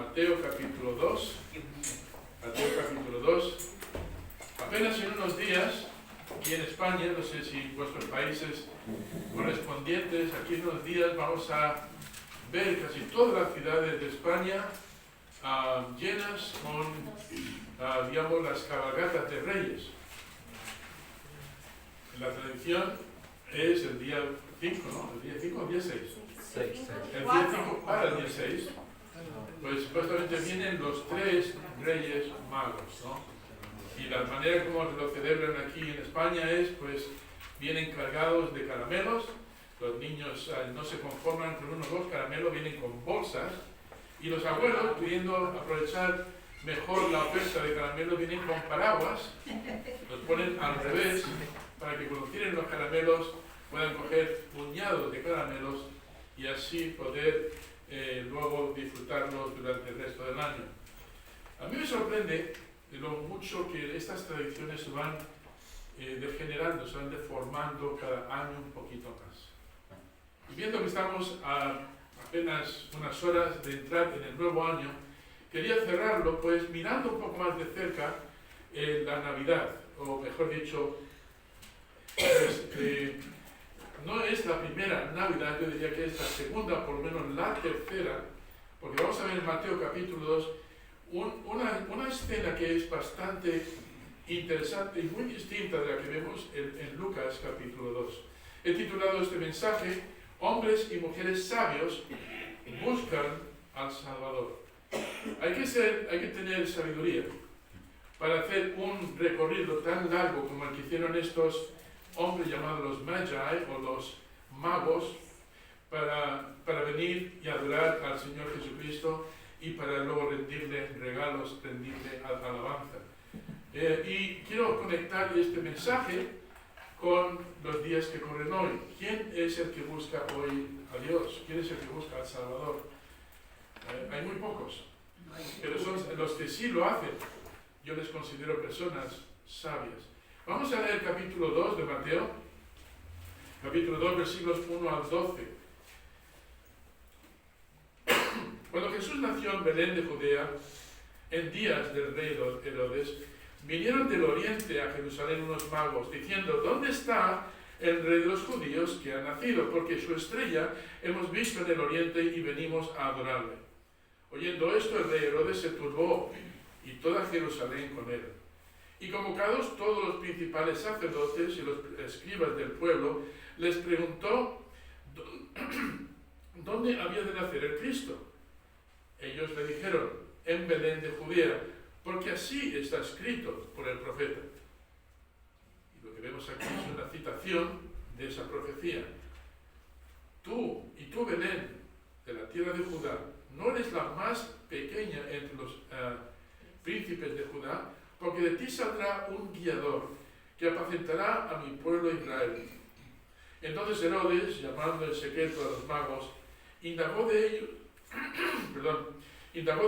Mateo capítulo 2. Mateo capítulo 2. Apenas en unos días, aquí en España, no sé si vuestros países correspondientes, aquí en unos días vamos a ver casi todas las ciudades de España llenas con, digamos, las cabalgatas de Reyes. La tradición es el día 5, ¿no? ¿El día 5 o el día 6? El día 5 para el día 6, pues supuestamente vienen los 3 Reyes Magos, ¿no? Y la manera como lo celebran aquí en España es, pues, vienen cargados de caramelos. Los niños no se conforman con 1 o 2 caramelos, vienen con bolsas. Y los abuelos, pudiendo aprovechar mejor la oferta de caramelos, vienen con paraguas, los ponen al revés, para que cuando tiren los caramelos puedan coger puñados de caramelos y así poder luego disfrutarlos durante el resto del año. A mí me sorprende lo mucho que estas tradiciones se van degenerando, se van deformando cada año un poquito más. Y viendo que estamos a apenas unas horas de entrar en el nuevo año, quería cerrarlo pues mirando un poco más de cerca la Navidad, o mejor dicho, pues, no es la primera Navidad, yo diría que es la segunda, por lo menos la tercera, porque vamos a ver en Mateo capítulo 2 una escena que es bastante interesante y muy distinta de la que vemos en Lucas capítulo 2. He titulado este mensaje: Hombres y mujeres sabios buscan al Salvador. Hay que tener sabiduría para hacer un recorrido tan largo como el que hicieron estos hombres llamados los Magi o los magos para venir y adorar al Señor Jesucristo y para luego rendirle regalos, rendirle alabanza. Y quiero conectar este mensaje con los días que corren hoy. ¿Quién es el que busca hoy a Dios? ¿Quién es el que busca al Salvador? Hay muy pocos, pero son los que sí lo hacen. Yo les considero personas sabias. Vamos a leer el capítulo 2 de Mateo, capítulo 2, versículos 1 al 12. Cuando Jesús nació en Belén de Judea, en días del rey Herodes, vinieron del oriente a Jerusalén unos magos, diciendo: ¿Dónde está el rey de los judíos que ha nacido? Porque su estrella hemos visto en el oriente y venimos a adorarle. Oyendo esto, el rey Herodes se turbó y toda Jerusalén con él. Y convocados todos los principales sacerdotes y los escribas del pueblo, les preguntó dónde había de nacer el Cristo. Ellos le dijeron: en Belén de Judea, porque así está escrito por el profeta. Y lo que vemos aquí es una citación de esa profecía. Tú, Belén, de la tierra de Judá, no eres la más pequeña entre los príncipes de Judá, porque de ti saldrá un guiador que apacentará a mi pueblo Israel. Entonces Herodes, llamando en secreto a los magos, indagó de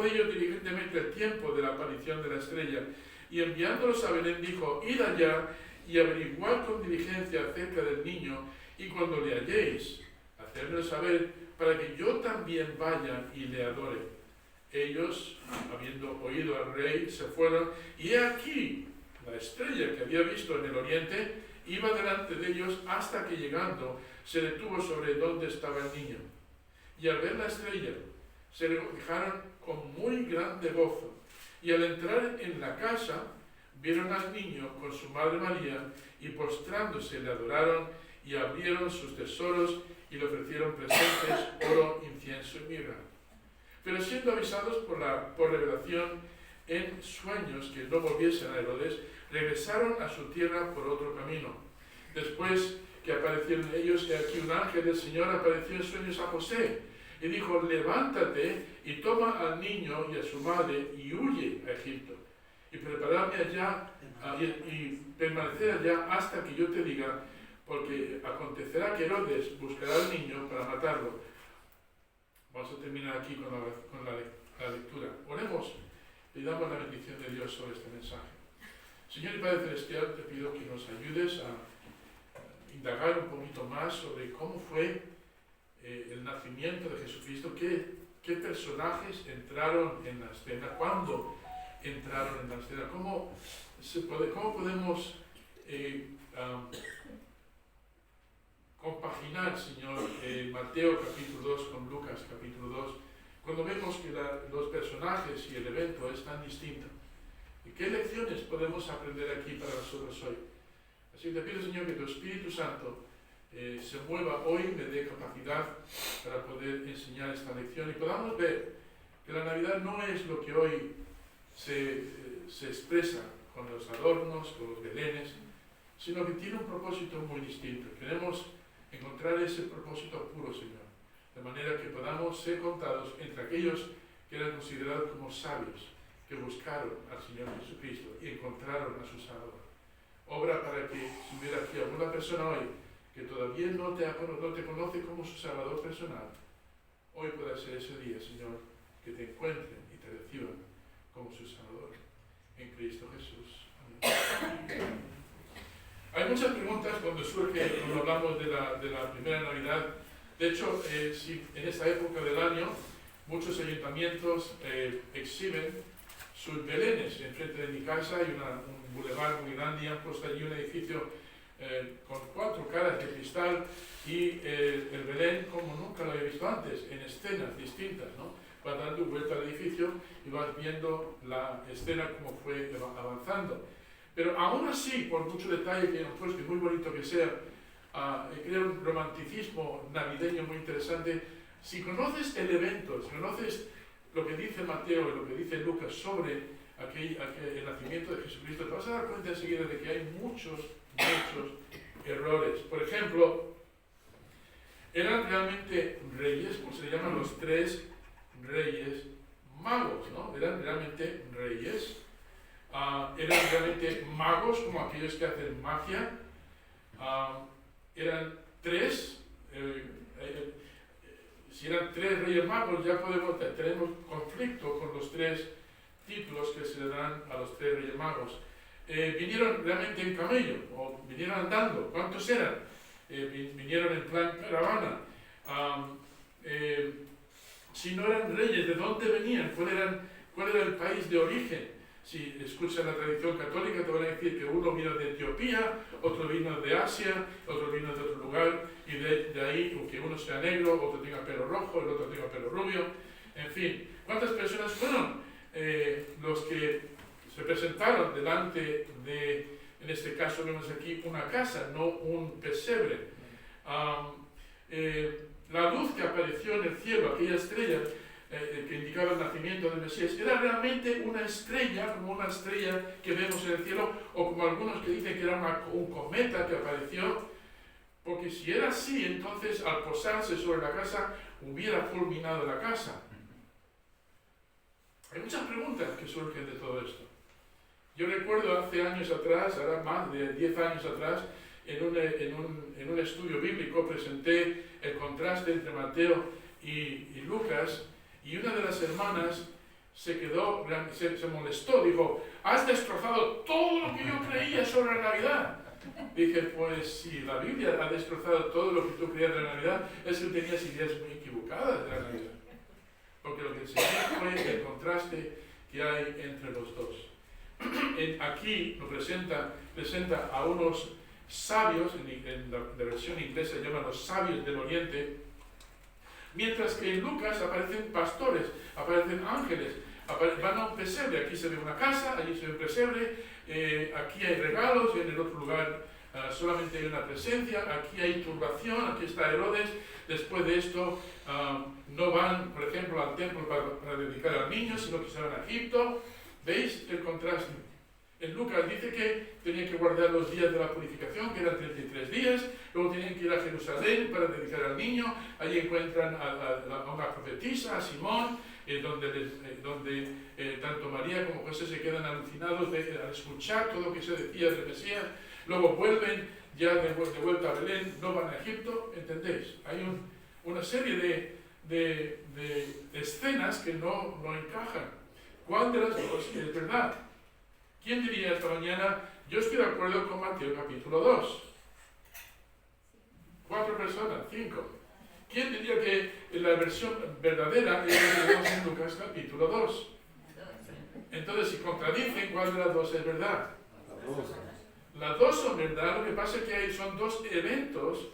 ellos diligentemente el tiempo de la aparición de la estrella, y enviándolos a Belén dijo: id allá y averiguad con diligencia acerca del niño, y cuando le halléis, hacedmelo saber, para que yo también vaya y le adore. Ellos, habiendo oído al rey, se fueron, y he aquí, la estrella que había visto en el oriente iba delante de ellos hasta que, llegando, se detuvo sobre donde estaba el niño. Y al ver la estrella, se regocijaron con muy grande gozo. Y al entrar en la casa, vieron al niño con su madre María, y postrándose le adoraron, y abrieron sus tesoros, y le ofrecieron presentes, oro, incienso y mirra. Pero siendo avisados por revelación en sueños que no volviesen a Herodes, regresaron a su tierra por otro camino. Después que aparecieron ellos, he aquí un ángel del Señor apareció en sueños a José, y dijo: levántate y toma al niño y a su madre y huye a Egipto, y prepararme allá y permanecer allá hasta que yo te diga, porque acontecerá que Herodes buscará al niño para matarlo. Vamos a terminar aquí con la lectura. Oremos y damos la bendición de Dios sobre este mensaje. Señor y Padre Celestial, te pido que nos ayudes a indagar un poquito más sobre cómo fue el nacimiento de Jesucristo, qué qué personajes entraron en la escena, cuándo entraron en la escena, cómo podemos compaginar, Señor, Mateo capítulo 2 con Lucas capítulo 2, cuando vemos que los personajes y el evento es tan distinto. ¿Y qué lecciones podemos aprender aquí para nosotros hoy? Así que te pido, Señor, que tu Espíritu Santo se mueva hoy, me dé capacidad para poder enseñar esta lección y podamos ver que la Navidad no es lo que hoy se expresa con los adornos, con los belenes, sino que tiene un propósito muy distinto. Queremos encontrar ese propósito puro, Señor, de manera que podamos ser contados entre aquellos que eran considerados como sabios, que buscaron al Señor Jesucristo y encontraron a su Salvador. Obra para que si hubiera aquí alguna persona hoy que todavía no te conoce como su Salvador personal, hoy pueda ser ese día, Señor, que te encuentren y te reciban como su Salvador en Cristo Jesús. Amén. Hay muchas preguntas cuando hablamos de la primera Navidad. De hecho, si en esta época del año muchos ayuntamientos exhiben sus belenes. Enfrente de mi casa hay un bulevar muy grande y han puesto allí un edificio con 4 caras de cristal y el Belén como nunca lo había visto antes, en escenas distintas, ¿no? Vas dando vuelta al edificio y vas viendo la escena como fue avanzando. Pero aún así, por mucho detalle que han puesto y muy bonito que sea, crea un romanticismo navideño muy interesante. Si conoces el evento, si conoces lo que dice Mateo y lo que dice Lucas sobre el nacimiento de Jesucristo, te vas a dar cuenta enseguida de que hay muchos errores. Por ejemplo, eran realmente reyes, como se llaman los 3 reyes magos, ¿no? Eran realmente reyes, eran realmente magos, como aquellos que hacen magia, eran 3, si eran 3 reyes magos, ya tenemos conflicto con los 3 títulos que se le dan a los 3 reyes magos. Vinieron realmente en camello, o vinieron andando. ¿Cuántos eran? Vinieron en plan caravana. Si no eran reyes, ¿de dónde venían? ¿Cuál era el país de origen? Si escuchas la tradición católica, te van a decir que uno vino de Etiopía, otro vino de Asia, otro vino de otro lugar, y de ahí que uno sea negro, otro tenga pelo rojo, el otro tenga pelo rubio. En fin, ¿cuántas personas fueron los que se presentaron delante de, en este caso vemos aquí, una casa, no un pesebre? La luz que apareció en el cielo, aquella estrella que indicaba el nacimiento del Mesías, era realmente una estrella, como una estrella que vemos en el cielo, o como algunos que dicen que era un cometa que apareció, porque si era así, entonces al posarse sobre la casa, hubiera fulminado la casa. Hay muchas preguntas que surgen de todo esto. Yo recuerdo hace años atrás, ahora más de 10 años atrás, en un estudio bíblico presenté el contraste entre Mateo y Lucas, y una de las hermanas se molestó, dijo: has destrozado todo lo que yo creía sobre la Navidad. Dije, pues si la Biblia ha destrozado todo lo que tú creías de la Navidad, es que tenías ideas muy equivocadas de la Navidad. Porque lo que enseñé fue el contraste que hay entre los dos. Aquí nos presenta a unos sabios, en la versión inglesa se llaman los sabios del Oriente, mientras que en Lucas aparecen pastores, aparecen ángeles, van a un pesebre. Aquí se ve una casa, allí se ve un pesebre, aquí hay regalos y en el otro lugar solamente hay una presencia, aquí hay turbación, aquí está Herodes. Después de esto no van, por ejemplo, al templo para dedicar al niño, sino que se van a Egipto. ¿Veis el contraste? En Lucas dice que tenían que guardar los días de la purificación, que eran 33 días, luego tenían que ir a Jerusalén para dedicar al niño. Allí encuentran a una profetisa, a Simón, donde tanto María como José se quedan alucinados al escuchar todo lo que se decía del Mesías. Luego vuelven ya de vuelta a Belén, no van a Egipto, ¿entendéis? Hay una serie de escenas que no encajan. ¿Cuál de las dos es verdad? ¿Quién diría esta mañana: yo estoy de acuerdo con Mateo capítulo 2? 4 personas, 5. ¿Quién diría que la versión verdadera es la que tenemos en Lucas capítulo 2? Entonces, si contradicen, ¿cuál de las dos es verdad? Las dos son verdad, lo que pasa es que son dos eventos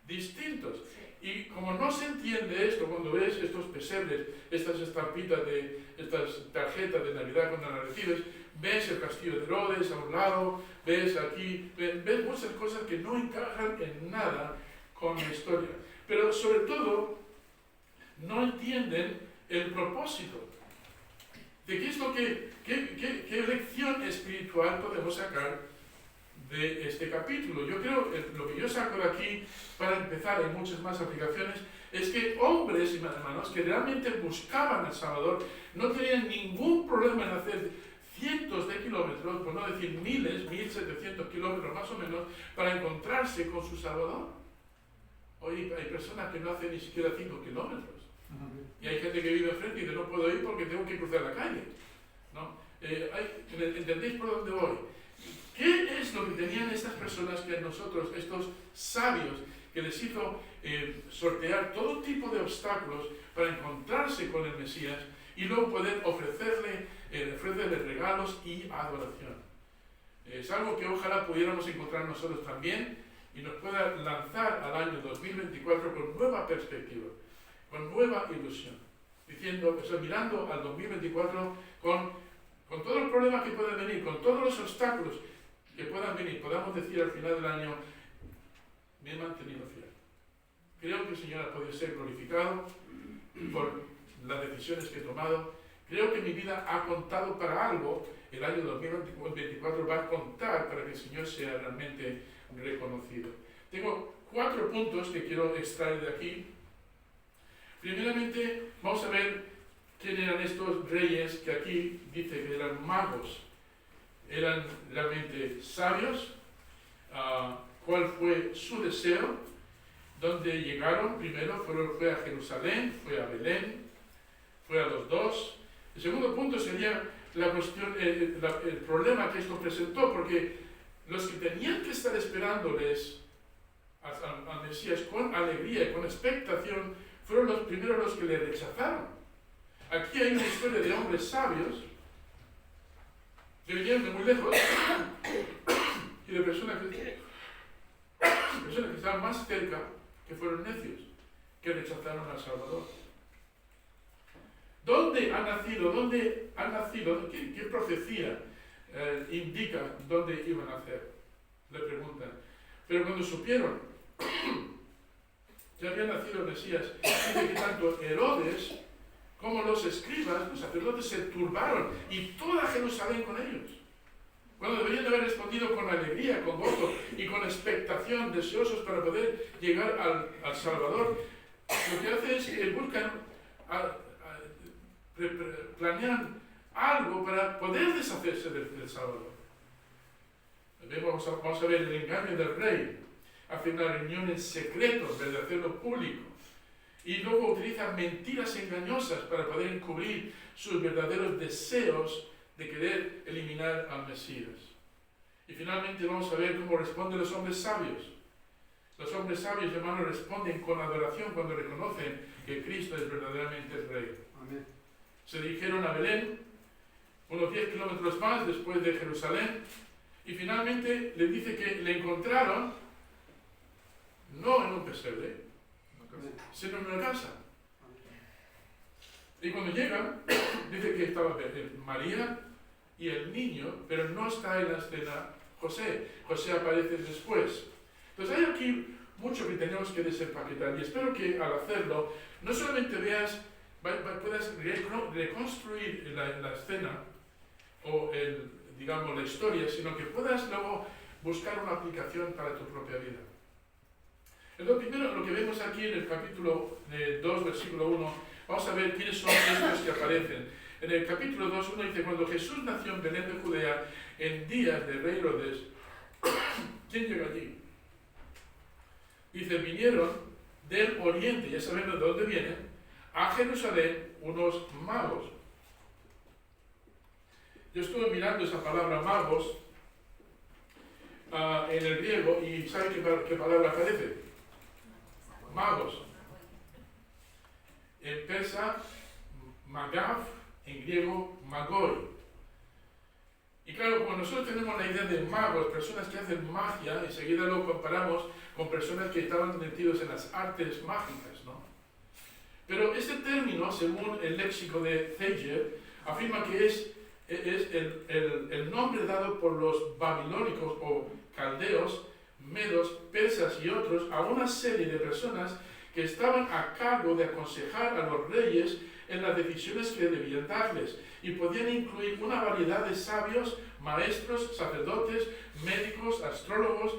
distintos. Y como no se entiende esto, cuando ves estos pesebres, estas estampitas estas tarjetas de Navidad cuando las recibes, ves el castillo de Herodes a un lado, ves aquí, ves muchas cosas que no encajan en nada con la historia. Pero sobre todo, no entienden el propósito. ¿De qué es lo qué lección espiritual podemos sacar de este capítulo? Yo creo que lo que yo saco de aquí, para empezar, hay muchas más aplicaciones, es que hombres y hermanos que realmente buscaban al Salvador no tenían ningún problema en hacer cientos de kilómetros, por no decir miles, 1700 kilómetros más o menos, para encontrarse con su Salvador. Hoy hay personas que no hacen ni siquiera 5 kilómetros. Y hay gente que vive enfrente y dice, no puedo ir porque tengo que cruzar la calle, ¿no? ¿Entendéis por dónde voy? ¿Qué es lo que tenían estas personas que a nosotros, estos sabios, que les hizo sortear todo tipo de obstáculos para encontrarse con el Mesías y luego poder ofrecerle regalos y adoración? Es algo que ojalá pudiéramos encontrar nosotros también y nos pueda lanzar al año 2024 con nueva perspectiva, con nueva ilusión, diciendo, mirando al 2024 con todos los problemas que puedan venir, con todos los obstáculos que puedan venir, podamos decir al final del año, me he mantenido fiel. Creo que el Señor ha podido ser glorificado por las decisiones que he tomado. Creo que mi vida ha contado para algo. El año 2024 va a contar para que el Señor sea realmente reconocido. Tengo 4 puntos que quiero extraer de aquí. Primeramente, vamos a ver quién eran estos reyes que aquí dice que eran magos. Eran realmente sabios. ¿Cuál fue su deseo? ¿Dónde llegaron? Primero fue a Jerusalén, fue a Belén, fue a los dos. El segundo punto sería la cuestión, el problema que esto presentó, porque los que tenían que estar esperándoles al Mesías con alegría y con expectación fueron los primeros los que le rechazaron. Aquí hay una historia de hombres sabios que vinieron de muy lejos y de personas que estaban más cerca, que fueron necios, que rechazaron al Salvador. ¿Dónde ha nacido? ¿Dónde ha nacido? ¿Qué profecía indica dónde iban a nacer? Le preguntan. Pero cuando supieron que había nacido el Mesías, dice que tanto Herodes como los escribas, los sacerdotes, se turbaron y toda Jerusalén con ellos. Cuando deberían haber respondido con alegría, con gozo y con expectación, deseosos para poder llegar al Salvador, lo que hace es que buscan, planean algo para poder deshacerse del Salvador. Vamos a ver el engaño del rey. Hace una reunión en secreto, en vez de hacerlo público. Y luego utilizan mentiras engañosas para poder encubrir sus verdaderos deseos de querer eliminar al Mesías. Y finalmente vamos a ver cómo responden los hombres sabios. Los hombres sabios, hermanos, responden con adoración cuando reconocen que Cristo es verdaderamente el Rey. Amén. Se dirigieron a Belén, unos 10 kilómetros más después de Jerusalén, y finalmente les dice que le encontraron no en un pesebre, sino en una casa. Y cuando llegan, dice que estaba María y el niño, pero no está en la escena José. José aparece después. Entonces hay aquí mucho que tenemos que desempaquetar y espero que al hacerlo no solamente puedas reconstruir la escena o digamos la historia, sino que puedas luego buscar una aplicación para tu propia vida. Entonces, primero lo que vemos aquí en el capítulo 2, versículo 1, vamos a ver quiénes son estos que aparecen. En el capítulo 2, 1 dice, cuando Jesús nació en Belén de Judea, en días de rey Herodes, ¿quién llegó allí? Dice, vinieron del oriente, ya sabemos de dónde vienen, a Jerusalén unos magos. Yo estuve mirando esa palabra magos en el griego y ¿sabe qué palabra aparece? Magos. en persa Magav, en griego Magoi. Y claro, como nosotros tenemos la idea de magos, personas que hacen magia, enseguida lo comparamos con personas que estaban metidos en las artes mágicas, ¿no? Pero este término, según el léxico de Zeiger, afirma que es el nombre dado por los babilónicos o caldeos, medos, persas y otros a una serie de personas que estaban a cargo de aconsejar a los reyes en las decisiones que debían darles, y podían incluir una variedad de sabios, maestros, sacerdotes, médicos, astrólogos,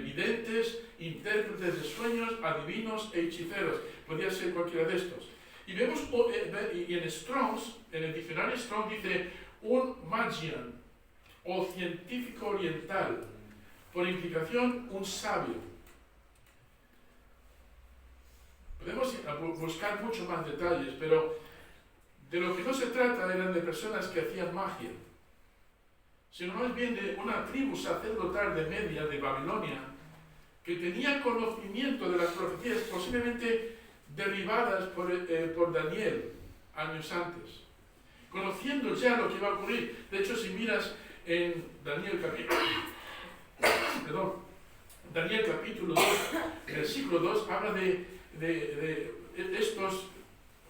videntes, intérpretes de sueños, adivinos e hechiceros. Podía ser cualquiera de estos. Y vemos, y en Strong's, en el diccionario Strong dice un magian o científico oriental, por implicación un sabio. Podemos buscar mucho más detalles, pero de lo que no se trata eran de personas que hacían magia, sino más bien de una tribu sacerdotal de Media, de Babilonia, que tenía conocimiento de las profecías posiblemente derribadas por Daniel años antes, conociendo ya lo que iba a ocurrir. De hecho, si miras en Daniel capítulo 2, versículo 2, habla de estos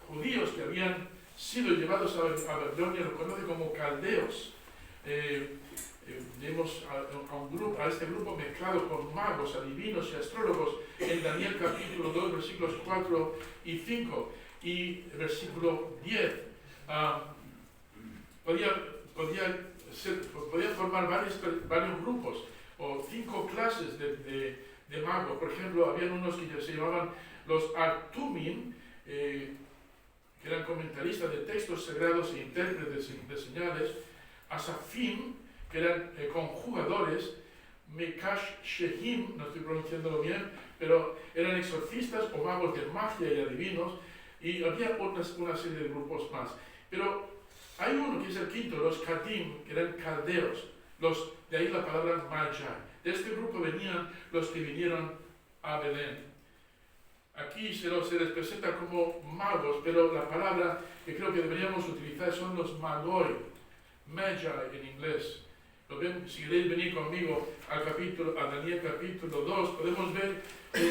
judíos que habían sido llevados a Babilonia, lo conoce como caldeos. Vemos a este grupo mezclado con magos, adivinos y astrólogos en Daniel capítulo 2, versículos 4 y 5, y versículo 10. Podía formar varios grupos o 5 clases de magos. Por ejemplo, habían unos que se llamaban los Artumim, que eran comentaristas de textos sagrados e intérpretes de señales, Asafim, que eran conjugadores, Mekash Shehim, no estoy pronunciándolo bien, pero eran exorcistas o magos de magia y adivinos, y había una serie de grupos más. Pero hay uno que es el quinto, los Kadim, que eran caldeos, de ahí la palabra Magi. De este grupo venían los que vinieron a Belén. Aquí se les presenta como magos, pero la palabra que creo que deberíamos utilizar son los magoi, magi en inglés. Si queréis venir conmigo a Daniel capítulo 2, podemos ver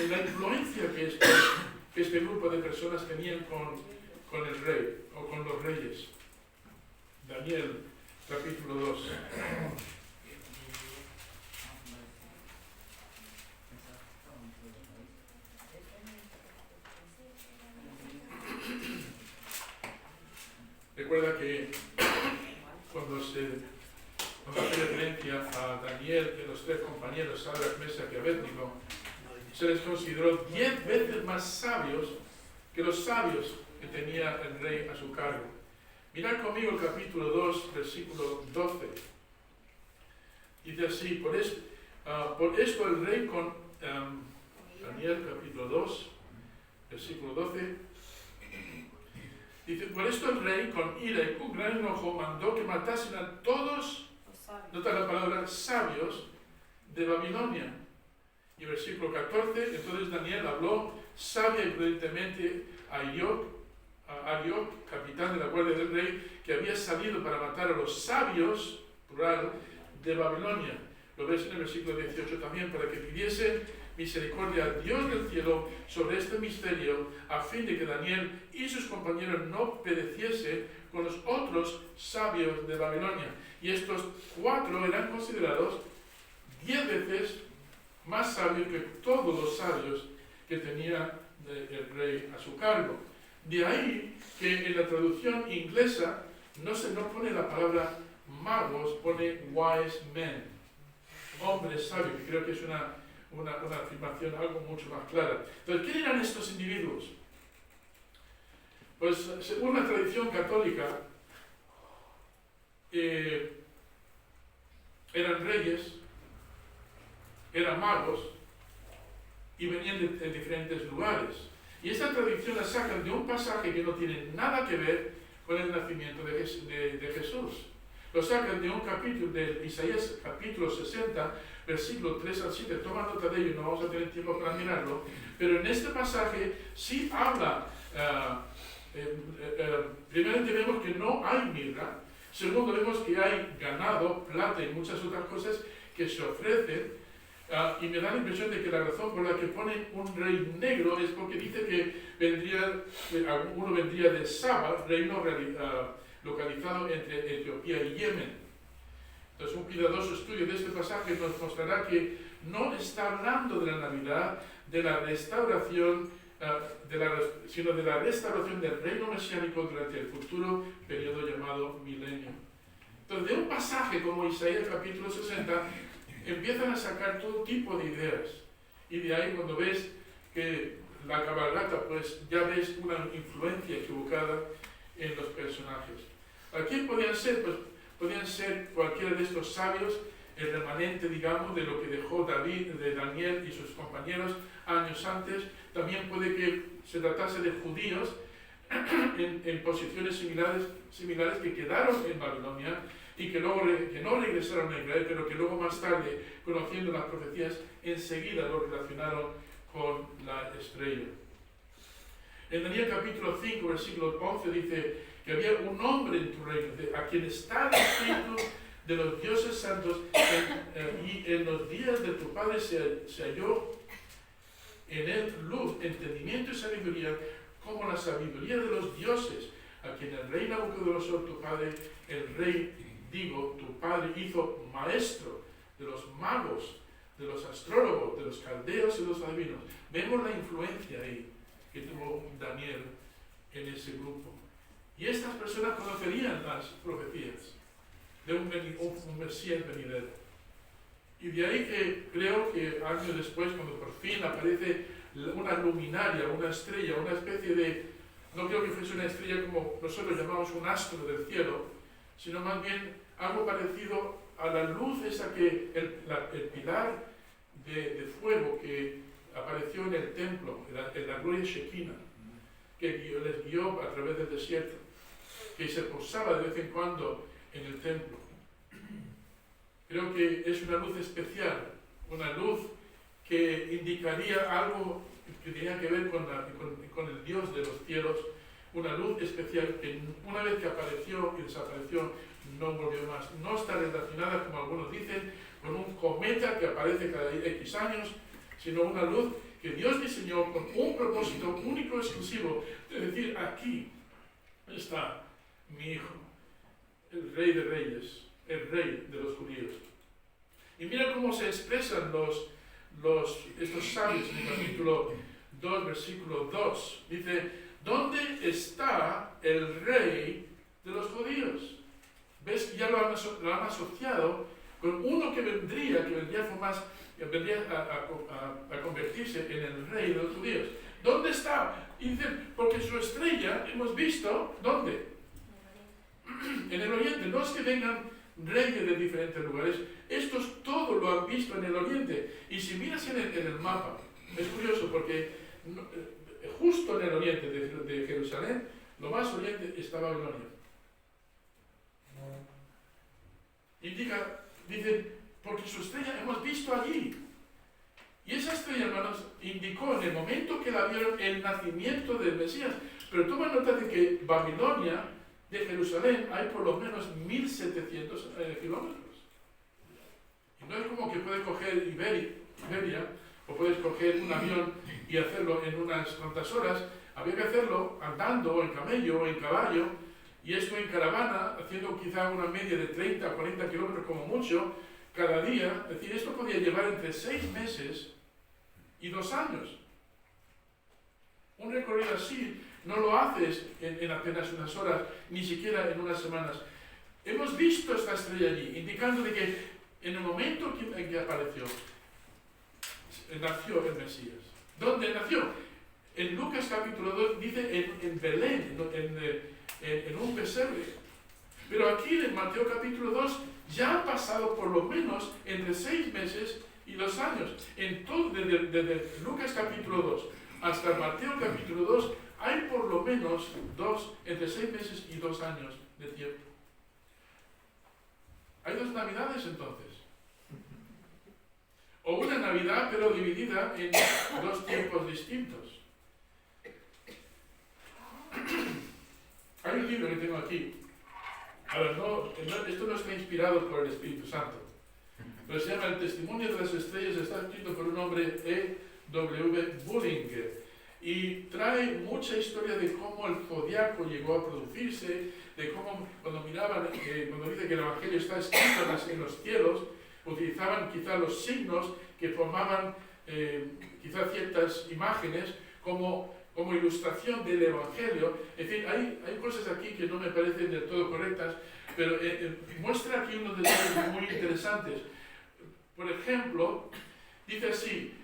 la influencia que este grupo de personas tenían con el rey o con los reyes. Daniel capítulo 2. Recuerda que cuando se hace referencia a Daniel y los 3 compañeros, Sadrach, Mesach y Abednego, se les consideró 10 veces más sabios que los sabios que tenía el rey a su cargo. Mirad conmigo el capítulo 2, versículo 12. Dice así, por esto el rey con Daniel capítulo 2, versículo 12. Dice, por esto el rey, con ira y con gran enojo, mandó que matasen a todos, nota la palabra, sabios de Babilonia. Y versículo 14, entonces Daniel habló sabia y prudentemente a Arioc, capitán de la guardia del rey, que había salido para matar a los sabios, plural, de Babilonia. Lo ves en el versículo 18 también, para que pidiese misericordia a Dios del cielo sobre este misterio, a fin de que Daniel y sus compañeros no pereciesen con los otros sabios de Babilonia. Y estos 4 eran considerados 10 veces más sabios que todos los sabios que tenía el rey a su cargo. De ahí que en la traducción inglesa no pone la palabra magos, pone wise men, hombres sabios, que creo que es una afirmación algo mucho más clara. Entonces, ¿qué eran estos individuos? Pues según la tradición católica, eran reyes, eran magos y venían de diferentes lugares. Y esta tradición la sacan de un pasaje que no tiene nada que ver con el nacimiento de Jesús. Lo sacan de un capítulo de Isaías, capítulo 60, versículo 3 al 7. Toma nota de ello, no vamos a tener tiempo para mirarlo. Pero en este pasaje sí habla, primeramente vemos que no hay mirra. Segundo, vemos que hay ganado, plata y muchas otras cosas que se ofrecen. Y me da la impresión de que la razón por la que ponen un rey negro es porque dice que uno vendría de Saba, reino localizado entre Etiopía y Yemen. Entonces, un cuidadoso estudio de este pasaje nos mostrará que no está hablando de la Navidad, de la restauración, sino de la restauración del reino mesiánico durante el futuro periodo llamado milenio. Entonces, de un pasaje como Isaías capítulo 60, empiezan a sacar todo tipo de ideas. Y de ahí, cuando ves que la cabalgata, pues ya ves una influencia equivocada en los personajes. ¿A quién podían ser? Pues podían ser cualquiera de estos sabios, el remanente, digamos, de lo que dejó David, de Daniel y sus compañeros años antes. También puede que se tratase de judíos en posiciones similares que quedaron en Babilonia y que no regresaron a Israel, pero que luego más tarde, conociendo las profecías, enseguida lo relacionaron con la estrella. En Daniel capítulo 5, versículo 11 dice que había un hombre en tu reino, a quien está el espíritu de los dioses santos, y en los días de tu padre se halló en él luz, entendimiento y sabiduría, como la sabiduría de los dioses, a quien el rey Nabucodonosor, tu padre, tu padre hizo maestro de los magos, de los astrólogos, de los caldeos y los adivinos. Vemos la influencia ahí que tuvo Daniel en ese grupo. Y estas personas conocerían las profecías de un Mesías venidero. Y de ahí que creo que años después, cuando por fin aparece una luminaria, una estrella, una especie de, no creo que fuese una estrella como nosotros llamamos un astro del cielo, sino más bien algo parecido a la luz esa que el pilar de fuego que apareció en el templo, en la gloria Shekinah, que les guió a través del desierto, que se posaba de vez en cuando en el templo. Creo que es una luz especial, una luz que indicaría algo que tenía que ver con el Dios de los cielos, una luz especial que una vez que apareció y desapareció no volvió más. No está relacionada, como algunos dicen, con un cometa que aparece cada X años, sino una luz que Dios diseñó con un propósito único y exclusivo, de decir, aquí está mi hijo, el rey de reyes, el rey de los judíos. Y mira cómo se expresan estos sabios en el capítulo 2, versículo 2. Dice, ¿dónde está el rey de los judíos? ¿Ves que ya lo han asociado con uno que vendría a convertirse en el rey de los judíos? ¿Dónde está? Y dicen, porque su estrella hemos visto, ¿dónde? En el oriente. No es que vengan reyes de diferentes lugares, estos todos lo han visto en el oriente. Y si miras en el mapa, es curioso porque justo en el oriente de Jerusalén, lo más oriente está Babilonia. Dicen, porque su estrella hemos visto allí. Y esa estrella, hermanos, indicó en el momento que la vieron el nacimiento del Mesías. Pero toma nota de que Babilonia, de Jerusalén, hay por lo menos 1700 kilómetros. Y no es como que puedes coger Iberia, o puedes coger un avión y hacerlo en unas cuantas horas. Había que hacerlo andando, o en camello, o en caballo, y esto en caravana, haciendo quizá una media de 30 a 40 kilómetros como mucho, cada día. Es decir, esto podía llevar entre 6 meses y 2 años. Un recorrido así no lo haces en apenas unas horas, ni siquiera en unas semanas. Hemos visto esta estrella allí, indicando de que en el momento en que apareció, nació el Mesías. ¿Dónde nació? En Lucas capítulo 2 dice en Belén, en un pesebre. Pero aquí en Mateo capítulo 2 ya han pasado por lo menos entre 6 meses y 2 años. Entonces, desde Lucas capítulo 2 hasta Mateo capítulo 2 hay por lo menos entre 6 meses y 2 años de tiempo. Hay dos Navidades entonces. O una Navidad pero dividida en dos tiempos distintos. Hay un libro que tengo aquí. Ahora, esto no está inspirado por el Espíritu Santo, pero se llama El Testimonio de las Estrellas, está escrito por un hombre, E.W. Bullinger, y trae mucha historia de cómo el zodiaco llegó a producirse, de cómo cuando miraban, cuando dice que el Evangelio está escrito en los cielos, utilizaban quizá los signos que formaban quizá ciertas imágenes como ilustración del Evangelio. En fin, hay cosas aquí que no me parecen del todo correctas, pero muestra aquí unos detalles muy interesantes. Por ejemplo, dice así,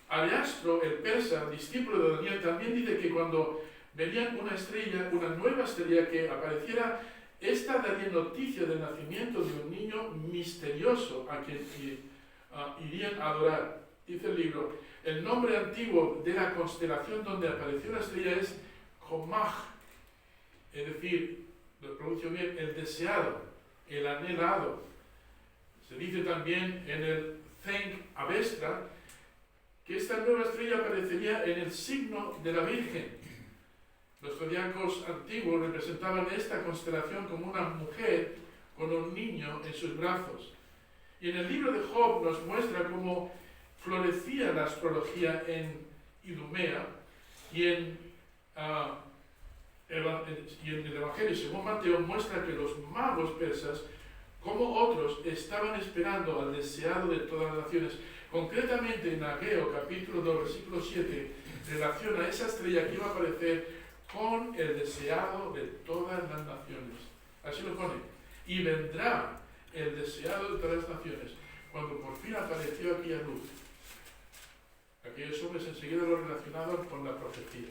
Areastro, el persa, discípulo de Daniel, también dice que cuando veían una estrella, una nueva estrella que apareciera, esta daría noticia del nacimiento de un niño misterioso a quien irían a adorar. Dice el libro, el nombre antiguo de la constelación donde apareció la estrella es Comaj, es decir, lo pronuncio bien, el deseado, el anhelado. Se dice también en el Zenk Avestra que esta nueva estrella aparecería en el signo de la Virgen. Los zodiacos antiguos representaban esta constelación como una mujer con un niño en sus brazos. Y en el libro de Job nos muestra cómo florecía la astrología en Idumea y en el Evangelio según Mateo muestra que los magos persas, como otros, estaban esperando al deseado de todas las naciones. Concretamente en Ageo capítulo 2 versículo 7 relaciona esa estrella que iba a aparecer con el deseado de todas las naciones. Así lo pone. Y vendrá el deseado de todas las naciones. Cuando por fin apareció aquella luz, aquellos hombres enseguida lo relacionaron con la profecía.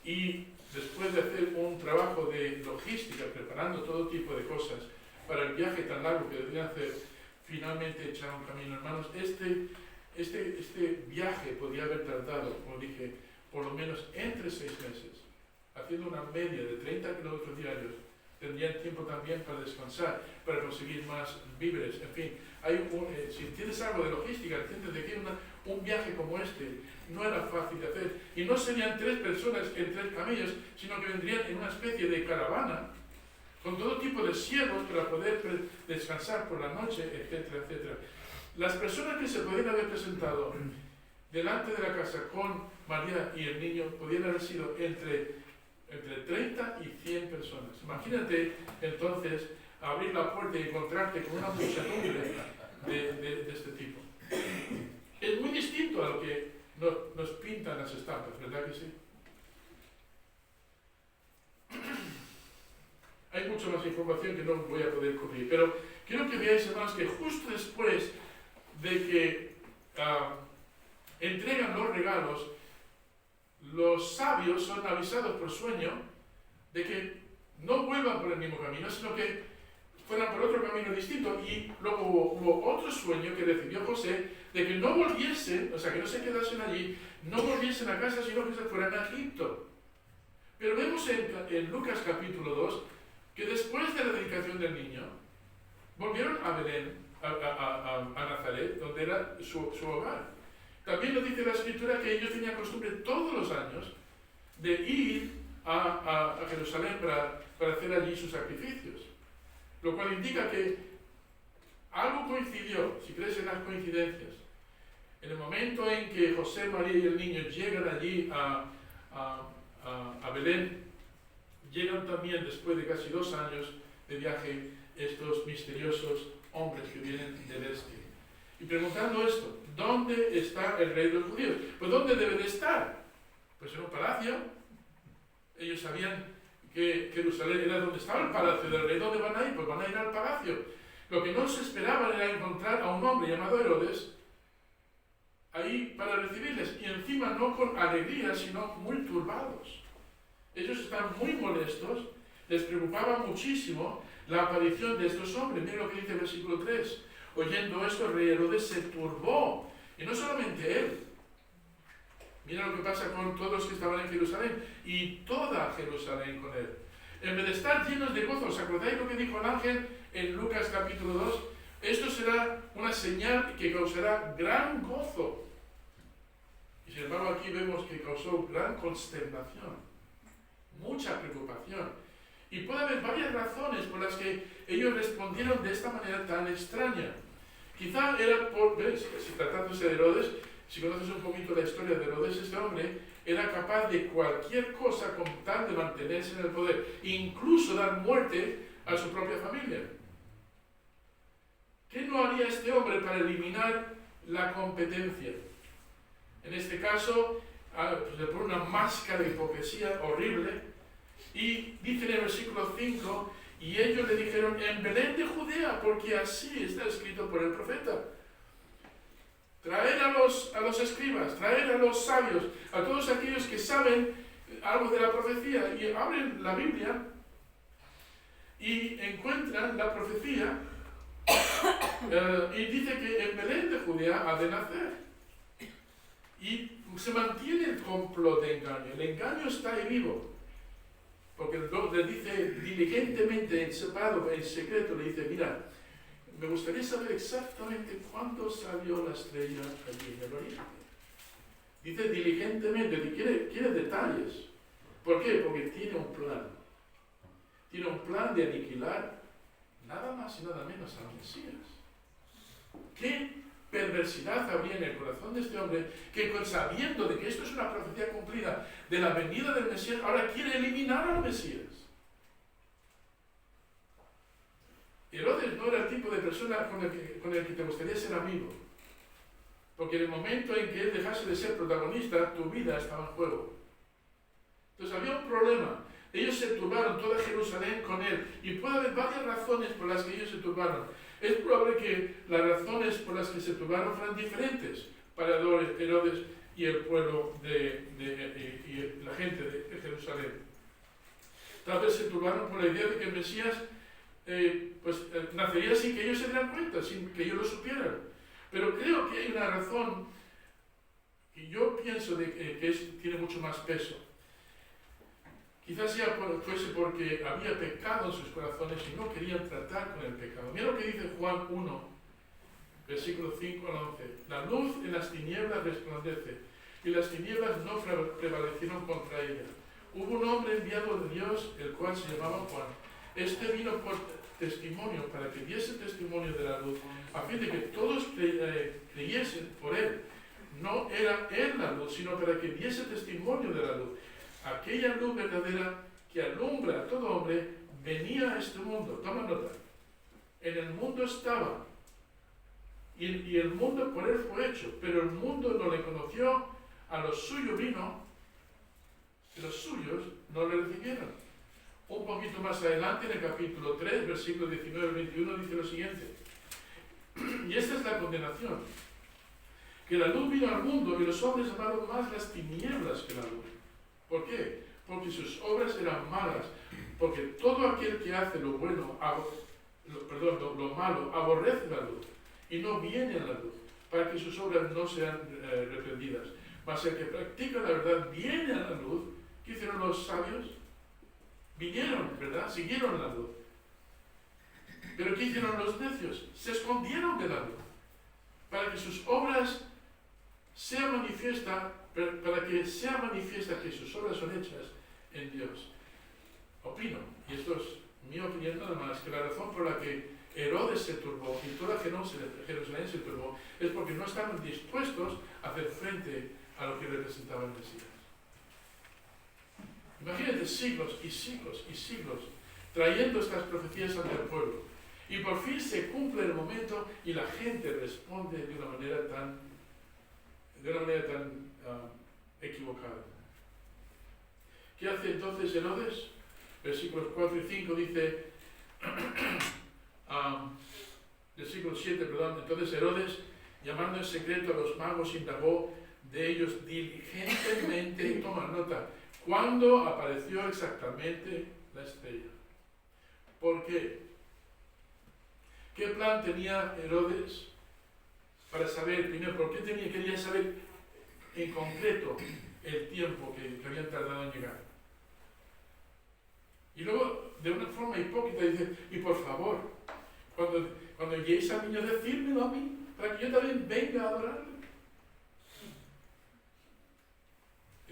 Y después de hacer un trabajo de logística, preparando todo tipo de cosas para el viaje tan largo que deberían hacer, finalmente echaron camino. Hermanos, este viaje podía haber tardado, como dije, por lo menos entre 6 meses, haciendo una media de 30 kilómetros diarios. Tendrían tiempo también para descansar, para conseguir más víveres, en fin. Si tienes algo de logística, entiendes de que un viaje como este no era fácil de hacer. Y no serían 3 personas en 3 camellos, sino que vendrían en una especie de caravana, con todo tipo de siervos para poder descansar por la noche, etcétera, etcétera. Las personas que se podían haber presentado delante de la casa con María y el niño podían haber sido entre 30 y 100 personas. Imagínate entonces abrir la puerta y encontrarte con una muchedumbre de este tipo. Es muy distinto a lo que nos pintan las estampas, ¿verdad que sí? Hay mucha más información que no voy a poder cubrir, pero quiero que veáis, hermanos, que justo después de que entregan los regalos, los sabios son avisados por sueño de que no vuelvan por el mismo camino, sino que fueran por otro camino distinto. Y luego hubo otro sueño que recibió José de que no volviesen, o sea, que no se quedasen allí, no volviesen a casa, sino que se fueran a Egipto. Pero vemos en Lucas capítulo 2 que después de la dedicación del niño, volvieron a Belén, a Nazaret, donde era su hogar. También nos dice la Escritura que ellos tenían costumbre todos los años de ir a Jerusalén para hacer allí sus sacrificios. Lo cual indica que algo coincidió, si crees en las coincidencias. En el momento en que José, María y el niño llegan allí a Belén, llegan también después de casi 2 años de viaje estos misteriosos hombres que vienen del este. Y preguntando esto, ¿dónde está el rey de los judíos? Pues ¿dónde debe de estar? Pues en un palacio. Ellos sabían que Jerusalén era donde estaba el palacio del rey. ¿Dónde van a ir? Pues van a ir al palacio. Lo que no se esperaban era encontrar a un hombre llamado Herodes ahí para recibirles. Y encima no con alegría, sino muy turbados. Ellos están muy molestos, les preocupaba muchísimo la aparición de estos hombres. Miren lo que dice el versículo 3. Oyendo esto, el rey Herodes se turbó. Y no solamente él. Mira lo que pasa con todos los que estaban en Jerusalén. Y toda Jerusalén con él. En vez de estar llenos de gozo, ¿os acordáis lo que dijo el ángel en Lucas capítulo 2? Esto será una señal que causará gran gozo. Y sin embargo aquí vemos que causó gran consternación, mucha preocupación. Y puede haber varias razones por las que ellos respondieron de esta manera tan extraña. Quizá era por, ¿ves? Si tratándose de Herodes, si conoces un poquito la historia de Herodes, este hombre era capaz de cualquier cosa con tal de mantenerse en el poder, incluso dar muerte a su propia familia. ¿Qué no haría este hombre para eliminar la competencia? En este caso, pues le pone una máscara de hipocresía horrible, y dice en el versículo 5, y ellos le dijeron, en Belén de Judea, porque así está escrito por el profeta. Traer a los escribas, traer a los sabios, a todos aquellos que saben algo de la profecía, y abren la Biblia y encuentran la profecía y dice que en Belén de Judea ha de nacer. Y se mantiene el complot de engaño. El engaño está ahí vivo. Porque le dice diligentemente, en separado, en secreto, le dice, mira, me gustaría saber exactamente cuándo salió la estrella allí en el oriente. Dice diligentemente, quiere detalles. ¿Por qué? Porque tiene un plan. Tiene un plan de aniquilar nada más y nada menos al Mesías. ¿Qué perversidad habría en el corazón de este hombre que, sabiendo de que esto es una profecía cumplida de la venida del Mesías, ahora quiere eliminar al Mesías? Herodes no era el tipo de persona con el que te gustaría ser amigo, porque en el momento en que él dejase de ser protagonista, tu vida estaba en juego. Entonces había un problema. Ellos se turbaron, toda Jerusalén con él, y puede haber varias razones por las que ellos se turbaron. Es probable que las razones por las que se turbaron fueran diferentes para Herodes y el pueblo y la gente de Jerusalén. Tal vez se turbaron por la idea de que el Mesías nacería sin que ellos se dieran cuenta, sin que ellos lo supieran. Pero creo que hay una razón, y yo pienso que tiene mucho más peso. Quizás fuese porque había pecado en sus corazones y no querían tratar con el pecado. Mira lo que dice Juan 1, versículo 5 al 11. La luz en las tinieblas resplandece, y las tinieblas no prevalecieron contra ella. Hubo un hombre enviado de Dios, el cual se llamaba Juan. Este vino por testimonio, para que diese testimonio de la luz, a fin de que todos creyesen por él. No era él la luz, sino para que diese testimonio de la luz. Aquella luz verdadera que alumbra a todo hombre venía a este mundo. Toma nota. En el mundo estaba, y el mundo por él fue hecho, pero el mundo no le conoció. A los suyos vino, y los suyos no le recibieron. Un poquito más adelante, en el capítulo 3, versículo 19 al 21, dice lo siguiente. Y esta es la condenación: que la luz vino al mundo, y los hombres amaron más las tinieblas que la luz. ¿Por qué? Porque sus obras eran malas. Porque todo aquel que hace lo bueno, lo malo, aborrece la luz y no viene a la luz, para que sus obras no sean reprendidas. Mas el que practica la verdad viene a la luz. ¿Qué hicieron los sabios? Vinieron, ¿verdad? Siguieron la luz. Pero ¿qué hicieron los necios? Se escondieron de la luz, para que sus obras sean manifiestas, para que sea manifiesta que sus obras son hechas en Dios. Opino, y esto es mi opinión nada más, que la razón por la que Herodes se turbó y toda Jerusalén se turbó es porque no estaban dispuestos a hacer frente a lo que representaba el Mesías. Imagínate siglos y siglos y siglos trayendo estas profecías ante el pueblo, y por fin se cumple el momento y la gente responde de una manera tan equivocada. ¿Qué hace entonces Herodes? Versículos 4 y 5 dice, versículo 7, perdón. Entonces Herodes, llamando en secreto a los magos, indagó de ellos diligentemente, y toma nota, ¿cuándo apareció exactamente la estrella? ¿Por qué? ¿Qué plan tenía Herodes para saber, primero, por qué quería saber en concreto el tiempo que habían tardado en llegar? Y luego, de una forma hipócrita dice, y por favor, cuando lleguéis al niño, decídmelo a mí, para que yo también venga a adorarle.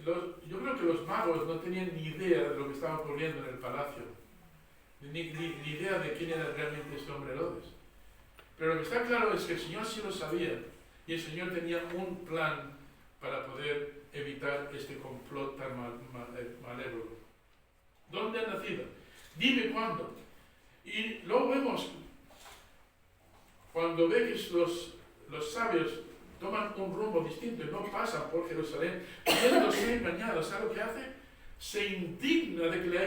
Yo creo que los magos no tenían ni idea de lo que estaba ocurriendo en el palacio, ni idea de quién era realmente este hombre Herodes. Pero lo que está claro es que el Señor sí lo sabía, y el Señor tenía un plan para poder evitar este complot tan malévolo. ¿Dónde ha nacido? Dime cuándo. Y luego vemos, cuando ve que los sabios toman un rumbo distinto y no pasan por Jerusalén, viéndose engañados, ¿sabe lo que hace? Se indigna de que le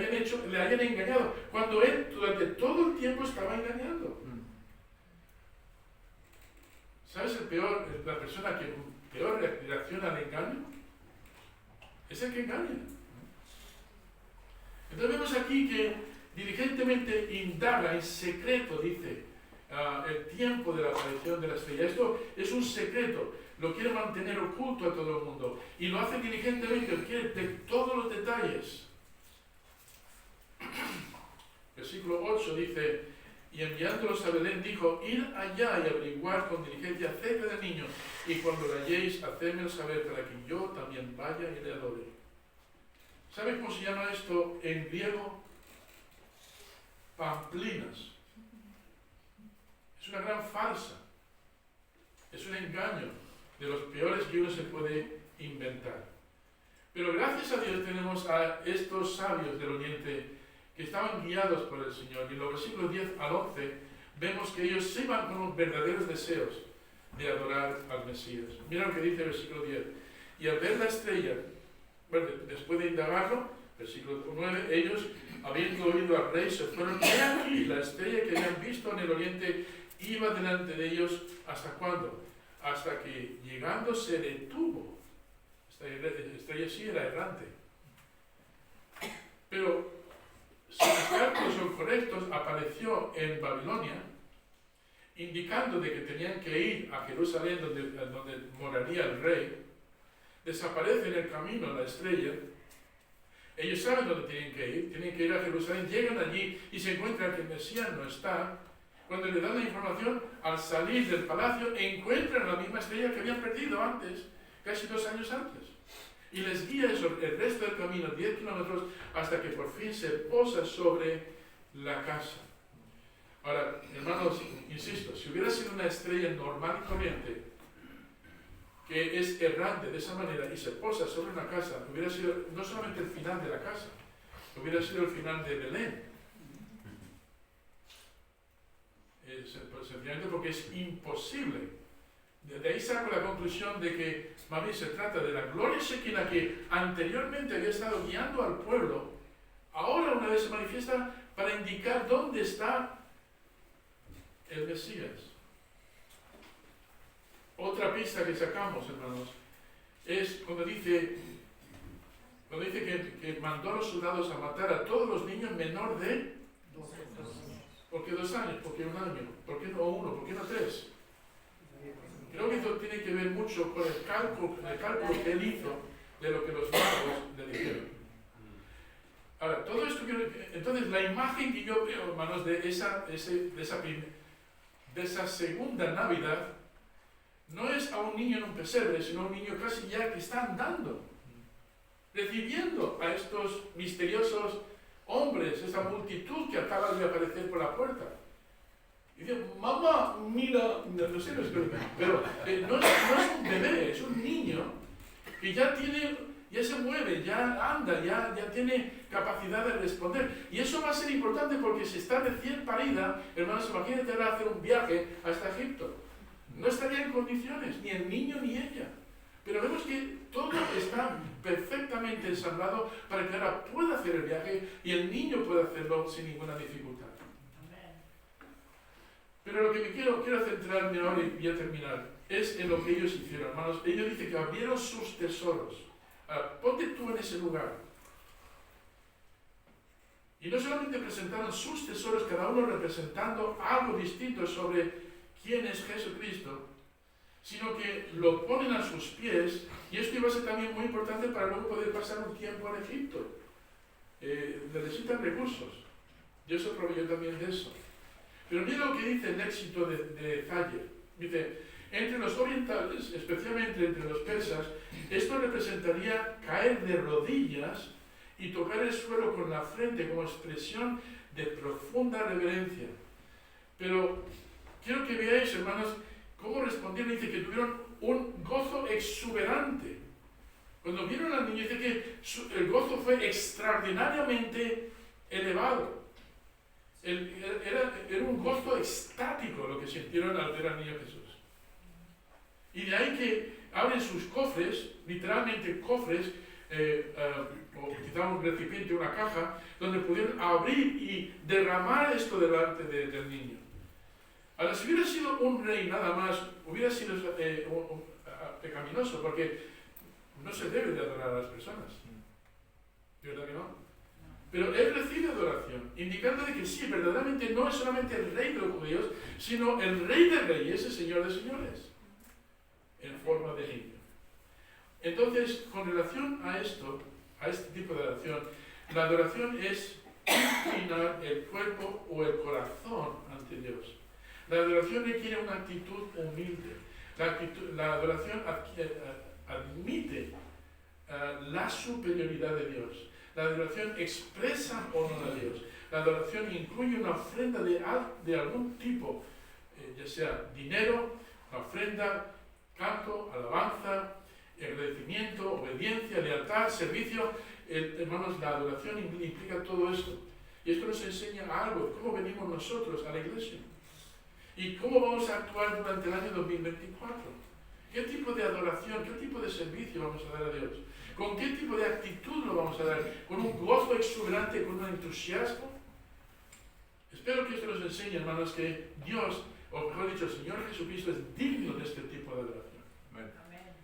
hayan engañado, cuando él durante todo el tiempo estaba engañando. ¿Sabes la persona que peor reacciona al engaño? Es el que engaña. Entonces vemos aquí que diligentemente indaga en secreto, dice, el tiempo de la aparición de la estrella. Esto es un secreto, lo quiere mantener oculto a todo el mundo y lo hace diligentemente, quiere todos los detalles. Versículo 8 dice, y enviándolos a Belén dijo, id allá y averiguar con diligencia acerca del niño, y cuando lo halléis, hacedmelo saber para que yo también vaya y le adore. ¿Sabe cómo se llama esto en griego? Pamplinas. Es una gran farsa. Es un engaño de los peores que uno se puede inventar. Pero gracias a Dios tenemos a estos sabios del Oriente que estaban guiados por el Señor. Y en los versículos 10 al 11 vemos que ellos se iban con los verdaderos deseos de adorar al Mesías. Mira lo que dice el versículo 10. Y al ver la estrella, bueno, después de indagarlo, versículo 9, ellos, habiendo oído al rey, se fueron. Y aquí la estrella que habían visto en el Oriente iba delante de ellos. ¿Hasta cuándo? Hasta que llegando se detuvo. Esta estrella sí era errante. Pero si los cálculos son correctos, apareció en Babilonia, indicando de que tenían que ir a Jerusalén, donde moraría el rey. Desaparece en el camino la estrella. Ellos saben dónde tienen que ir a Jerusalén, llegan allí y se encuentran que el Mesías no está. Cuando le dan la información, al salir del palacio, encuentran la misma estrella que habían perdido antes, casi 2 años antes. Y les guía el resto del camino, 10 kilómetros, hasta que por fin se posa sobre la casa. Ahora, hermanos, insisto, si hubiera sido una estrella normal y corriente, que es errante de esa manera y se posa sobre una casa, hubiera sido no solamente el final de la casa, hubiera sido el final de Belén. Sencillamente porque es imposible. De ahí saco la conclusión de que más bien se trata de la gloria Shekinah que anteriormente había estado guiando al pueblo, ahora una vez se manifiesta para indicar dónde está el Mesías. Otra pista que sacamos, hermanos, es cuando dice que mandó a los soldados a matar a todos los niños menor de 2 años. ¿Por qué 2 años? ¿Por qué 1 año? ¿Por qué no 1? ¿Por qué no 3? Creo que esto tiene que ver mucho con el cálculo que él hizo de lo que los magos le dijeron. Ahora, todo esto entonces la imagen que yo veo, hermanos, de esa segunda Navidad, no es a un niño en un pesebre, sino a un niño casi ya que está andando, recibiendo a estos misteriosos hombres, esa multitud que acaba de aparecer por la puerta. Y dice, mamá, mira, no sé, pero no es un bebé, es un niño que ya se mueve, ya anda, ya tiene capacidad de responder. Y eso va a ser importante porque si está recién parida, hermanos, imagínate ahora hacer un viaje hasta Egipto. No estaría en condiciones, ni el niño ni ella. Pero vemos que todo está perfectamente ensamblado para que ahora pueda hacer el viaje y el niño pueda hacerlo sin ninguna dificultad. Pero lo que me quiero centrarme ahora y voy a terminar es en lo que ellos hicieron, hermanos. Ellos dicen que abrieron sus tesoros. Ahora, ponte tú en ese lugar. Y no solamente presentaron sus tesoros, cada uno representando algo distinto sobre quién es Jesucristo, sino que lo ponen a sus pies, y esto iba a ser también muy importante para luego poder pasar un tiempo en Egipto. Necesitan recursos. Dios se proveyó también de eso. Pero mira lo que dice el éxito de Thayer. Dice, entre los orientales, especialmente entre los persas, esto representaría caer de rodillas y tocar el suelo con la frente como expresión de profunda reverencia. Pero quiero que veáis, hermanos, cómo respondieron. Dice que tuvieron un gozo exuberante. Cuando vieron al niño, dice que el gozo fue extraordinariamente elevado. Era un gozo extático lo que sintieron al ver al niño Jesús. Y de ahí que abren sus cofres, literalmente cofres, o quizá un recipiente, una caja, donde pudieron abrir y derramar esto delante del niño. Ahora, si hubiera sido un rey nada más, hubiera sido pecaminoso, porque no se debe de adorar a las personas. ¿Verdad que no? Pero él recibe adoración, indicando de que sí, verdaderamente no es solamente el rey de los judíos, sino el rey de reyes, el señor de señores, en forma de niño. Entonces, con relación a esto, a este tipo de adoración, la adoración es inclinar el cuerpo o el corazón ante Dios. La adoración requiere una actitud humilde. La adoración admite la superioridad de Dios. La adoración expresa honor a Dios. La adoración incluye una ofrenda de algún tipo, ya sea dinero, una ofrenda, canto, alabanza, agradecimiento, obediencia, lealtad, servicio. Hermanos, la adoración implica todo esto. Y esto nos enseña algo, cómo venimos nosotros a la iglesia. Y cómo vamos a actuar durante el año 2024. ¿Qué tipo de adoración, qué tipo de servicio vamos a dar a Dios? ¿Con qué tipo de actitud lo vamos a dar? ¿Con un gozo exuberante, con un entusiasmo? Espero que esto nos enseñe, hermanos, que Dios, o mejor dicho, el Señor Jesucristo es digno de este tipo de adoración. Amén.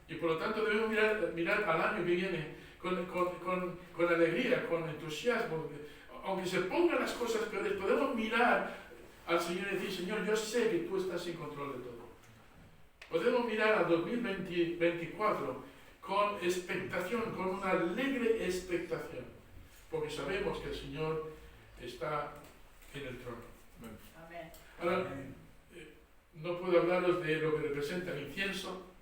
Y por lo tanto debemos mirar al año que viene con alegría, con entusiasmo. Aunque se pongan las cosas peores, podemos mirar al Señor y decir, Señor, yo sé que tú estás en control de todo. Podemos mirar al 2024 con expectación, con una alegre expectación, porque sabemos que el Señor está en el trono. Amén. Ahora, no puedo hablaros de lo que representa el incienso,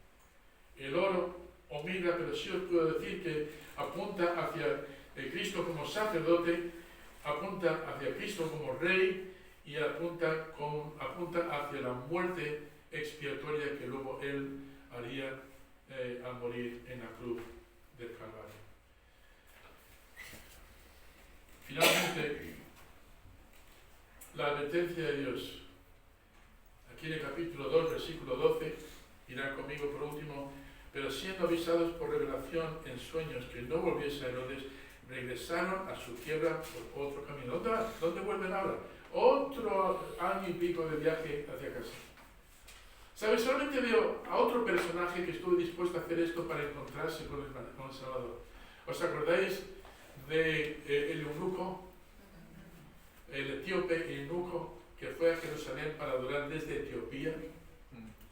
el oro o mirra, pero sí os puedo decir que apunta hacia Cristo como sacerdote, apunta hacia Cristo como rey y apunta hacia la muerte expiatoria que luego Él haría al morir en la cruz del Calvario. Finalmente, la advertencia de Dios. Aquí en el capítulo 2, versículo 12, irán conmigo por último, pero siendo avisados por revelación en sueños que no volviese a Herodes, regresaron a su tierra por otro camino. ¿Dónde vuelven ahora? Otro año y pico de viaje hacia casa. ¿Sabes? Solamente veo a otro personaje que estuvo dispuesto a hacer esto para encontrarse con el Salvador. ¿Os acordáis de el eunuco, el etíope eunuco, que fue a Jerusalén para adorar desde Etiopía?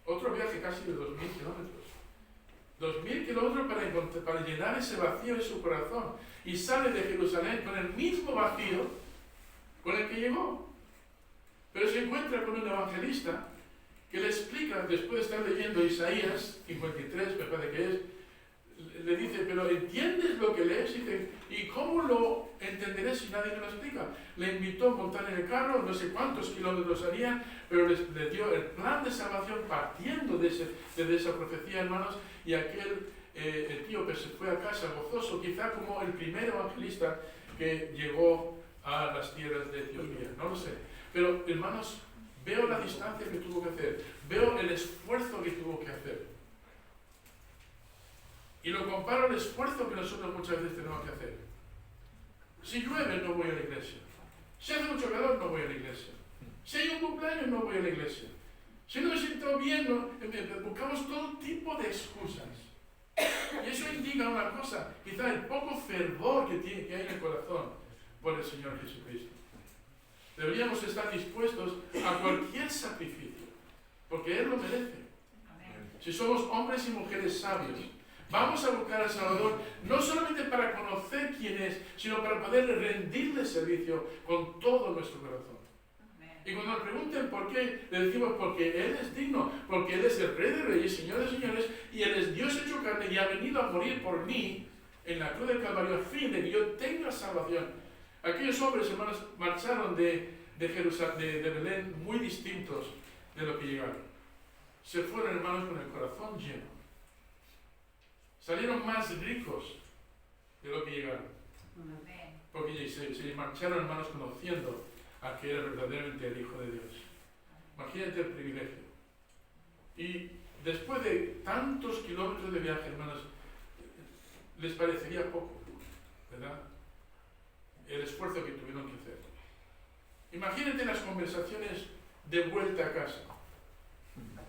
Otro viaje casi de 2000 kilómetros. 2000 kilómetros para llenar ese vacío en su corazón. Y sale de Jerusalén con el mismo vacío con el que llegó. Pero se encuentra con un evangelista que le explica, después de estar leyendo Isaías 53, me parece que es, le dice, pero ¿entiendes lo que lees? Y dice, ¿y cómo lo entenderé si nadie me lo explica? Le invitó a montar en el carro, no sé cuántos kilómetros harían, pero le dio el plan de salvación partiendo de esa profecía, hermanos, y aquel etíope se fue a casa gozoso, quizá como el primer evangelista que llegó a las tierras de Etiopía, no lo sé. Pero, hermanos, veo la distancia que tuvo que hacer, veo el esfuerzo que tuvo que hacer. Y lo comparo al esfuerzo que nosotros muchas veces tenemos que hacer. Si llueve, no voy a la iglesia. Si hace mucho calor, no voy a la iglesia. Si hay un cumpleaños, no voy a la iglesia. Si no me siento bien, buscamos todo tipo de excusas. Y eso indica una cosa, quizá el poco fervor que hay en el corazón por el Señor Jesucristo. Deberíamos estar dispuestos a cualquier sacrificio, porque Él lo merece. Si somos hombres y mujeres sabios, Vamos a buscar al Salvador no solamente para conocer quién es, sino para poder rendirle servicio con todo nuestro corazón. Y cuando nos pregunten por qué, le decimos porque Él es digno, porque Él es el Rey de Reyes, Señor de Señores, y Él es Dios hecho carne y ha venido a morir por mí en la cruz del Calvario, a fin de que yo tenga salvación. Aquellos hombres, hermanos, marcharon de Belén muy distintos de lo que llegaron. Se fueron, hermanos, con el corazón lleno. Salieron más ricos de lo que llegaron. Porque se marcharon, hermanos, conociendo a que era verdaderamente el Hijo de Dios. Imagínate el privilegio. Y después de tantos kilómetros de viaje, hermanos, les parecería poco, ¿verdad? El esfuerzo que tuvieron que hacer. Imagínate las conversaciones de vuelta a casa,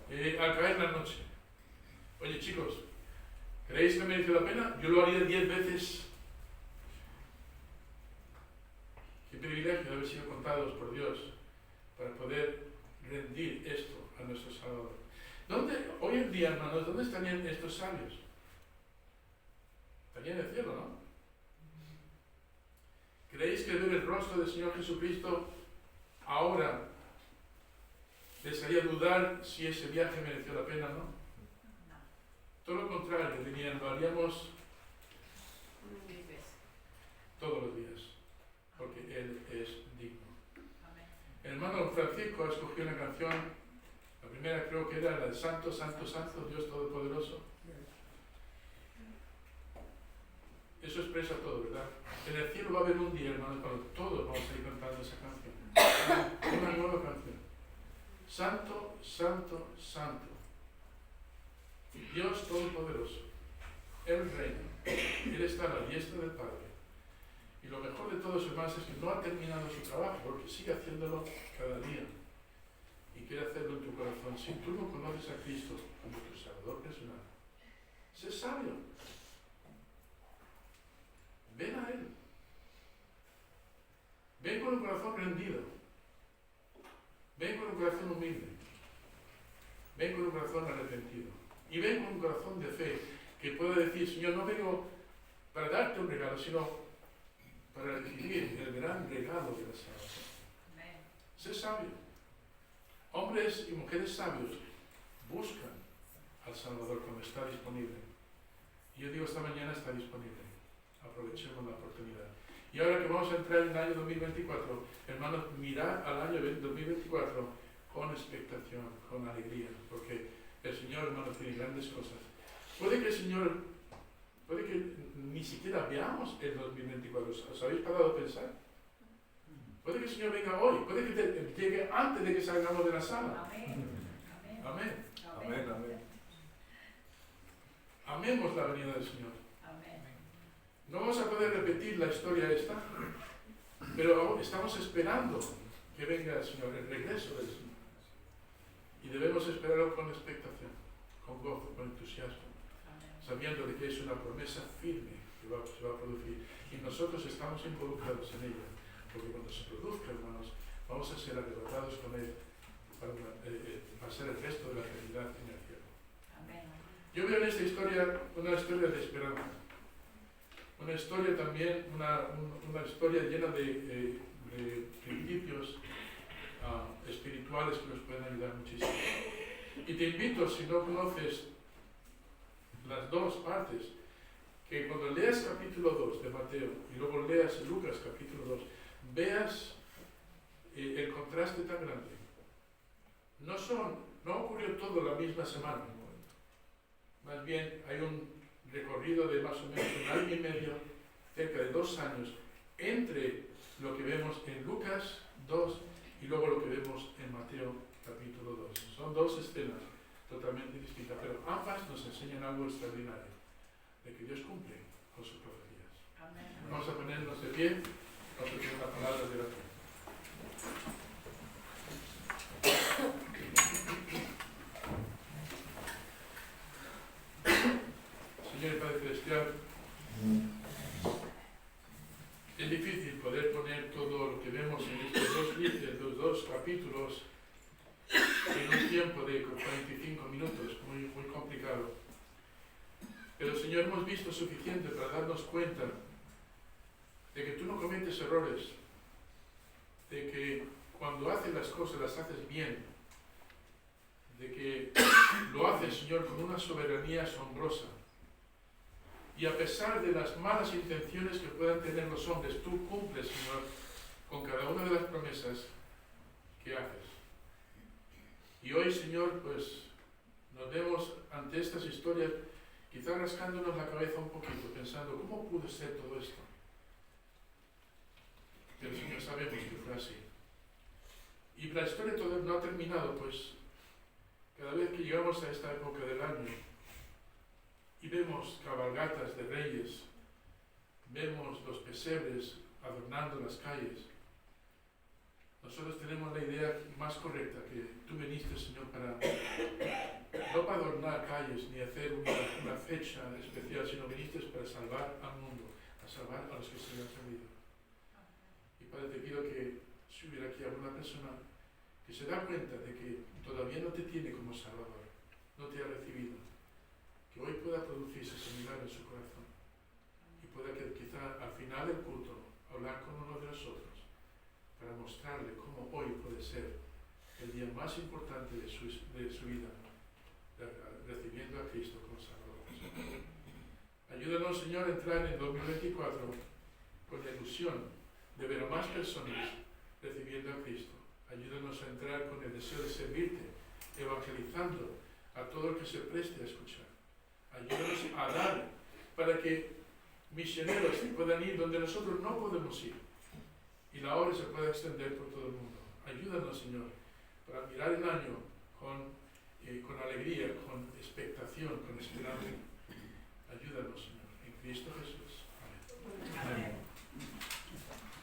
al caer la noche. Oye, chicos, ¿creéis que merece la pena? Yo lo haría 10 veces. Qué privilegio de haber sido contados por Dios para poder rendir esto a nuestro Salvador. Hoy en día, hermanos, ¿dónde estarían estos sabios? Estarían en el cielo, ¿no? ¿Creéis que ver el rostro del Señor Jesucristo ahora les haría dudar si ese viaje mereció la pena o no? Todo lo contrario, dirían, lo haríamos todos los días, porque Él es digno. El hermano Francisco escogió una canción, la primera creo que era la de Santo, Santo, Santo, Dios Todopoderoso. Eso expresa todo, ¿verdad? En el cielo va a haber un día, hermano, cuando todos vamos a ir cantando esa canción. Una nueva canción. Santo, Santo, Santo. Dios Todopoderoso. Él reina. Él está a la diestra del Padre. Y lo mejor de todo, hermanos, es que no ha terminado su trabajo, porque sigue haciéndolo cada día. Y quiere hacerlo en tu corazón. Si tú no conoces a Cristo como tu Salvador personal, sé sabio. Ven a Él. Ven con un corazón rendido. Ven con un corazón humilde. Ven con un corazón arrepentido. Y ven con un corazón de fe que pueda decir, Señor, no vengo para darte un regalo, sino para recibir el gran regalo de la salvación. Sé sabio. Hombres y mujeres sabios buscan al Salvador cuando está disponible. Y yo digo, esta mañana está disponible. Aprovechemos la oportunidad. Y ahora que vamos a entrar en el año 2024, hermanos, mirad al año 2024 con expectación, con alegría, porque el Señor, hermanos, tiene grandes cosas. Puede que el Señor, puede que ni siquiera veamos el 2024. ¿Os habéis parado a pensar? Puede que el Señor venga hoy, puede que llegue antes de que salgamos de la sala. Amén. Amén. Amén. Amén. Amemos la venida del Señor. Amén. No vamos a poder repetir la historia esta, pero estamos esperando que venga el Señor, el regreso del Señor. Y debemos esperarlo con expectación, con gozo, con entusiasmo, sabiendo de que es una promesa firme que se va a producir. Y nosotros estamos involucrados en ella, porque cuando se produzca, hermanos, vamos a ser arrebatados con Él para pasar el resto de la eternidad en el cielo. Yo veo en esta historia una historia de esperanza. Una historia también, una historia llena de principios espirituales que nos pueden ayudar muchísimo. Y te invito, si no conoces las dos partes, que cuando leas capítulo 2 de Mateo y luego leas Lucas capítulo 2, veas el contraste tan grande. No ocurrió todo la misma semana. Más bien hay un recorrido de más o menos 1 año y medio, cerca de 2 años, entre lo que vemos en Lucas 2 y luego lo que vemos en Mateo capítulo 2. Son dos escenas totalmente distintas, pero ambas nos enseñan algo extraordinario, de que Dios cumple con sus profecías. Amén. Vamos a ponernos de pie, vamos a tener la palabra de la fe. Señor y Padre Celestial, es difícil poder poner todo lo que vemos en estos dos capítulos en un tiempo de 45 minutos, muy complicado. Pero Señor, hemos visto suficiente para darnos cuenta de que tú no cometes errores, de que cuando haces las cosas las haces bien, de que lo haces, Señor, con una soberanía asombrosa. Y a pesar de las malas intenciones que puedan tener los hombres, tú cumples, Señor, con cada una de las promesas que haces. Y hoy, Señor, pues nos vemos ante estas historias, quizás rascándonos la cabeza un poquito, pensando, ¿cómo pudo ser todo esto? Pero, Señor, sabemos que fue así. Y la historia todavía no ha terminado, pues cada vez que llegamos a esta época del año y vemos cabalgatas de reyes, vemos los pesebres adornando las calles, nosotros tenemos la idea más correcta, que tú viniste, Señor, no para adornar calles ni hacer una fecha especial, sino viniste para salvar al mundo, a salvar a los que se han perdido. Y Padre, te pido que si hubiera aquí alguna persona que se da cuenta de que todavía no te tiene como Salvador, no te ha recibido, que hoy pueda producirse ese milagro en su corazón y pueda que quizá al final del culto hablar con uno de nosotros para mostrarle cómo hoy puede ser el día más importante de su vida, recibiendo a Cristo como Salvador. Ayúdanos, Señor, a entrar en 2024 con la ilusión de ver a más personas recibiendo a Cristo. Ayúdanos a entrar con el deseo de servirte, evangelizando a todo el que se preste a escuchar. Ayúdanos a dar para que misioneros puedan ir donde nosotros no podemos ir y la obra se pueda extender por todo el mundo. Ayúdanos, Señor, para mirar el año con alegría, con expectación, con esperanza. Ayúdanos, Señor, en Cristo Jesús. Amén. Amén.